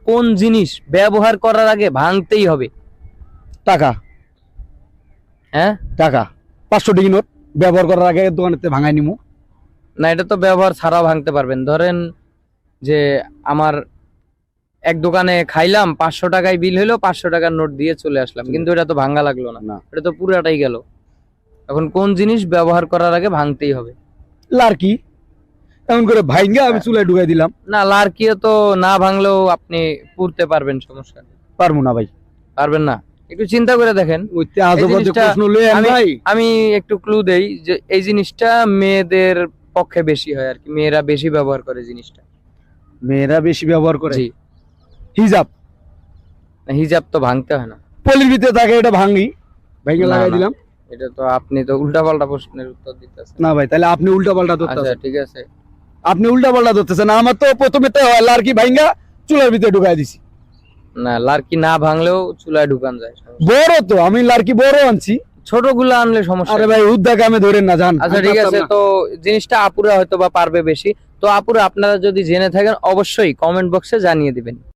কোন জিনিস ব্যবহার করার আগে ভাঙতেই হবে? টাকা। হ্যাঁ, টাকা 500 টাকা নোট ব্যবহার করার আগে দোকানেতে ভাঙাই নিমু। না এটা তো ব্যবহার ছাড়াও ভাঙতে পারবেন। ধরেন যে আমার এক দোকানে খাইলাম, 500 টাকায় বিল হলো, 500 টাকার নোট দিয়ে চলে আসলাম, কিন্তু এটা তো ভাঙা লাগলো না, না। এটা তো পুরাটাই গেল। এখন কোন জিনিস ব্যবহার করার আগে ভাঙতেই হবে? লার্কি এমন করে ভাইঙ্গা আমি চুলায় ঢুকাই দিলাম। না, লার্কিও তো না ভাঙলেও আপনি পুড়তে পারবেন, সমস্যা নেই। পারবো না ভাই। পারবেন না? একটু চিন্তা করে দেখেন। ওইতে আজব আজব জিনিসটা প্রশ্ন লয়ে আন ভাই। আমি একটু ক্লু দেই যে এই জিনিসটা মেয়েদের পক্ষে বেশি হয় আর কি, মেয়েরা বেশি ব্যবহার করে জিনিসটা। মেয়েরা বেশি ব্যবহার করে। জি। হিজাব। না, হিজাব তো ভাঙতে হয় না। পলির ভিতরে থাকে, এটা ভাঙি, ভাইঙ্গা না, লাগাই না। দিলাম। এটা তো আপনি তো উল্টাপাল্টা প্রশ্নের উত্তর দিতেছেন। না ভাই, তাহলে আপনি উল্টা পাল্টা আচ্ছা ধরতেছেন। ঠিক আছে। আপনি উল্টা পাল্টা ধরতেছেন। আমার তো প্রথমে তো লার্কি ভাইঙ্গা চুলার ভিতরে ঢুকাই দিছি। না, লার্কি না ভাঙলেও চুলায় ঢুকান যায়, সমস্যা নেই। বড় তো আমি লার্কি বড় আনছি। ছোটগুলো আনলে সমস্যা আরে নেই। ভাই উদ্যোগ আমি ধরেন না জান। আচ্ছা ঠিক আছে, তো জিনিসটা আপুরা হয়তো বা পারবে বেশি। তো আপুরা আপনারা যদি জেনে থাকেন অবশ্যই কমেন্ট বক্সে জানিয়ে দিবেন।